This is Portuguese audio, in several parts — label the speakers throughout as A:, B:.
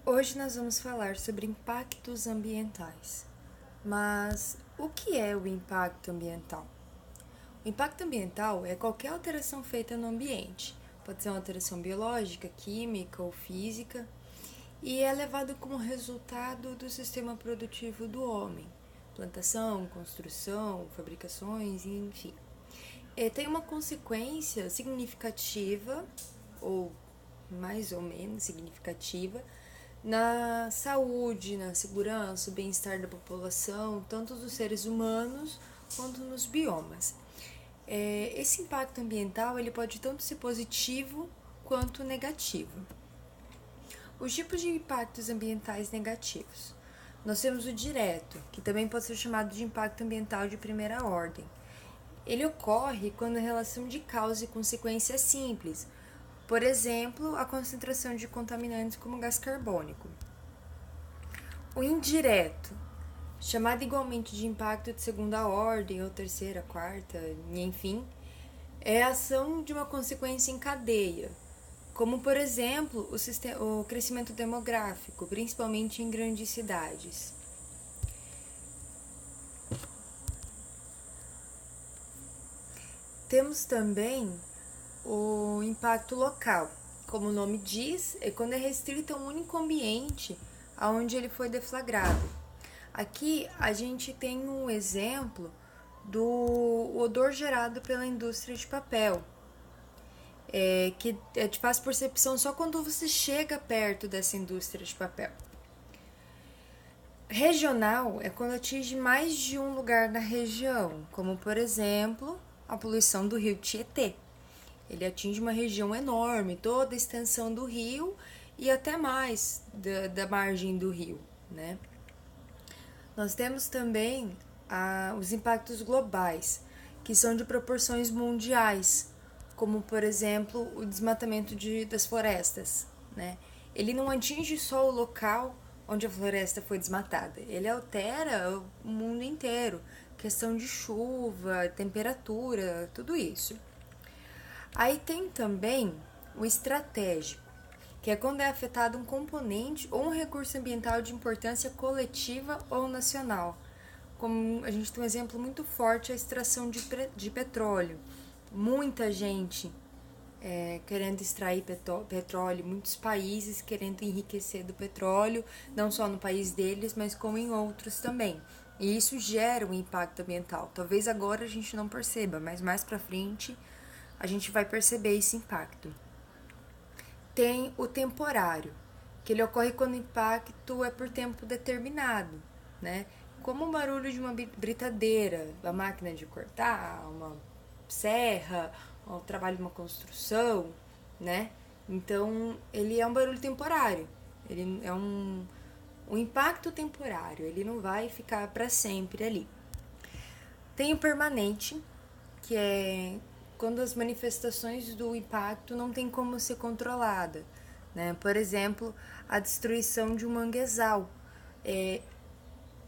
A: Hoje nós vamos falar sobre impactos ambientais. Mas o que é o impacto ambiental? O impacto ambiental é qualquer alteração feita no ambiente. Pode ser uma alteração biológica, química ou física, e é levado como resultado do sistema produtivo do homem. Plantação, construção, fabricações, enfim. Tem uma consequência significativa, ou mais ou menos significativa, na saúde, na segurança, bem-estar da população, tanto dos seres humanos quanto nos biomas. Esse impacto ambiental ele pode tanto ser positivo quanto negativo. Os tipos de impactos ambientais negativos. Nós temos o direto, que também pode ser chamado de impacto ambiental de primeira ordem. Ele ocorre quando a relação de causa e consequência é simples, por exemplo, a concentração de contaminantes como gás carbônico. O indireto, chamado igualmente de impacto de segunda ordem ou terceira, quarta, enfim, é a ação de uma consequência em cadeia, como por exemplo o crescimento demográfico, principalmente em grandes cidades. Temos também o impacto local. Como o nome diz, é quando é restrito a um único ambiente onde ele foi deflagrado. Aqui a gente tem um exemplo do odor gerado pela indústria de papel, que te faz percepção só quando você chega perto dessa indústria de papel. Regional é quando atinge mais de um lugar na região, como por exemplo a poluição do rio Tietê. Ele atinge uma região enorme, toda a extensão do rio e até mais da margem do rio, né? Nós temos também os impactos globais, que são de proporções mundiais, como, por exemplo, o desmatamento das florestas, né? Ele não atinge só o local onde a floresta foi desmatada, ele altera o mundo inteiro, questão de chuva, temperatura, tudo isso. Aí tem também o estratégico, que é quando é afetado um componente ou um recurso ambiental de importância coletiva ou nacional. Como a gente tem um exemplo muito forte, a extração de petróleo. Muita gente querendo extrair petróleo, muitos países querendo enriquecer do petróleo, não só no país deles, mas como em outros também. E isso gera um impacto ambiental. Talvez agora a gente não perceba, mas mais para frente a gente vai perceber esse impacto. Tem o temporário, que ele ocorre quando o impacto é por tempo determinado, né? Como o barulho de uma britadeira, da máquina de cortar, uma serra, o trabalho de uma construção, né? Então, ele é um barulho temporário, ele é um impacto temporário, ele não vai ficar para sempre ali. Tem o permanente, que é quando as manifestações do impacto não tem como ser controlada, né? Por exemplo, a destruição de um manguezal.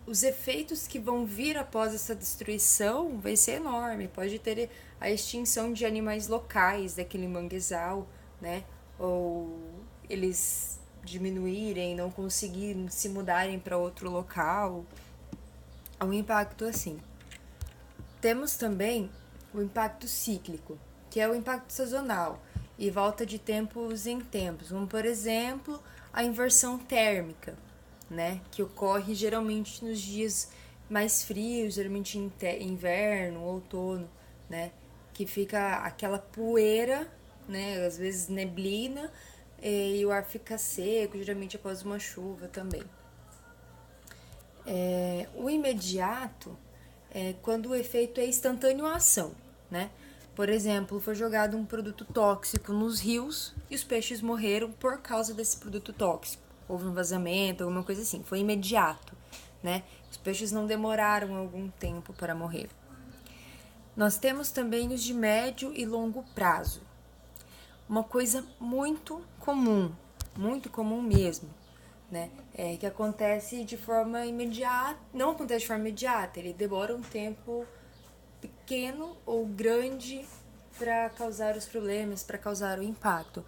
A: Os efeitos que vão vir após essa destruição vai ser enorme. Pode ter a extinção de animais locais daquele manguezal, né? Ou eles diminuírem, não conseguirem se mudarem para outro local. É um impacto assim. Temos também o impacto cíclico, que é o impacto sazonal e volta de tempos em tempos, como por exemplo a inversão térmica, né, que ocorre geralmente nos dias mais frios, geralmente em inverno, outono, né, que fica aquela poeira, né, às vezes neblina, e o ar fica seco, geralmente após uma chuva também. O imediato é quando o efeito é instantâneo à ação, né? Por exemplo, foi jogado um produto tóxico nos rios e os peixes morreram por causa desse produto tóxico. Houve um vazamento, alguma coisa assim, foi imediato, né? Os peixes não demoraram algum tempo para morrer. Nós temos também os de médio e longo prazo. Uma coisa muito comum mesmo, né? Que acontece de forma imediata, não acontece de forma imediata, ele demora um tempo pequeno ou grande para causar os problemas, para causar o impacto,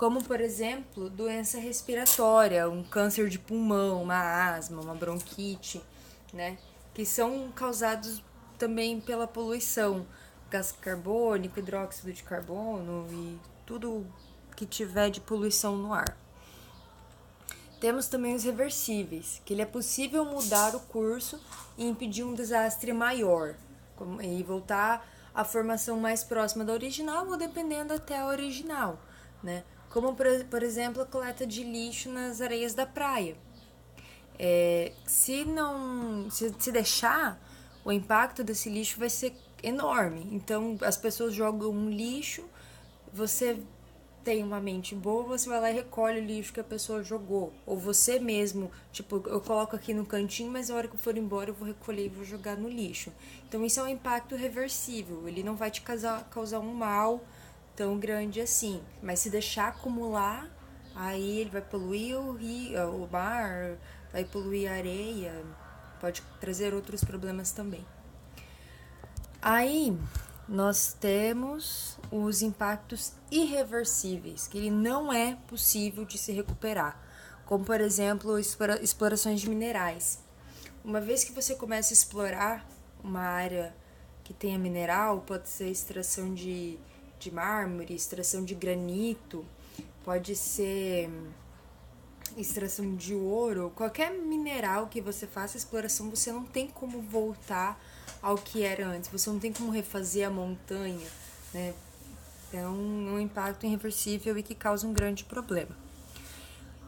A: como, por exemplo, doença respiratória, um câncer de pulmão, uma asma, uma bronquite, né? Que são causados também pela poluição, gás carbônico, hidróxido de carbono e tudo que tiver de poluição no ar. Temos também os reversíveis, que ele é possível mudar o curso e impedir um desastre maior, e voltar à formação mais próxima da original ou dependendo até a original, né? Como, por exemplo, a coleta de lixo nas areias da praia. Se deixar, o impacto desse lixo vai ser enorme. Então, as pessoas jogam um lixo, você tem uma mente boa, você vai lá e recolhe o lixo que a pessoa jogou. Ou você mesmo, tipo, eu coloco aqui no cantinho, mas a hora que eu for embora eu vou recolher e vou jogar no lixo. Então isso é um impacto reversível, ele não vai te causar um mal tão grande assim. Mas se deixar acumular, aí ele vai poluir o rio, o mar, vai poluir a areia, pode trazer outros problemas também. Aí nós temos os impactos irreversíveis, que ele não é possível de se recuperar, como por exemplo explorações de minerais. Uma vez que você começa a explorar uma área que tenha mineral, pode ser extração de mármore, extração de granito, pode ser extração de ouro, qualquer mineral que você faça exploração, você não tem como voltar ao que era antes, você não tem como refazer a montanha, né? É um impacto irreversível e que causa um grande problema.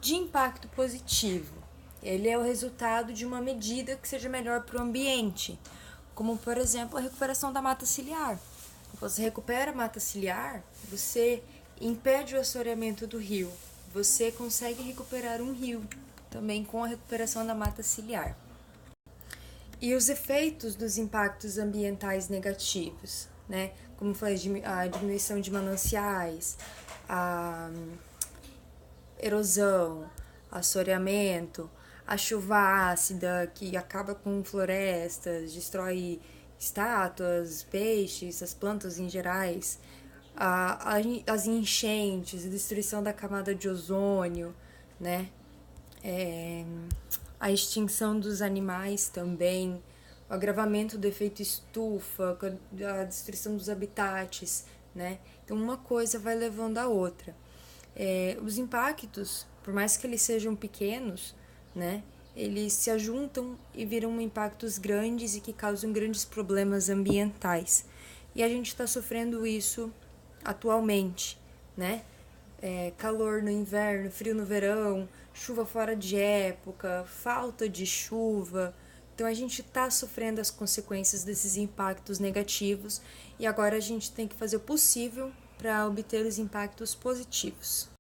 A: De impacto positivo, ele é o resultado de uma medida que seja melhor para o ambiente, como por exemplo a recuperação da mata ciliar. Você recupera a mata ciliar, você impede o assoreamento do rio, você consegue recuperar um rio também com a recuperação da mata ciliar. E os efeitos dos impactos ambientais negativos, né? Como foi a diminuição de mananciais, a erosão, assoreamento, a chuva ácida que acaba com florestas, destrói estátuas, peixes, as plantas em gerais, as enchentes, a destruição da camada de ozônio, né? A extinção dos animais também, o agravamento do efeito estufa, a destruição dos habitats, né? Então uma coisa vai levando a outra. Os impactos, por mais que eles sejam pequenos, né? Eles se ajuntam e viram impactos grandes e que causam grandes problemas ambientais. E a gente está sofrendo isso atualmente, né? Calor no inverno, frio no verão, chuva fora de época, falta de chuva. Então a gente está sofrendo as consequências desses impactos negativos e agora a gente tem que fazer o possível para obter os impactos positivos.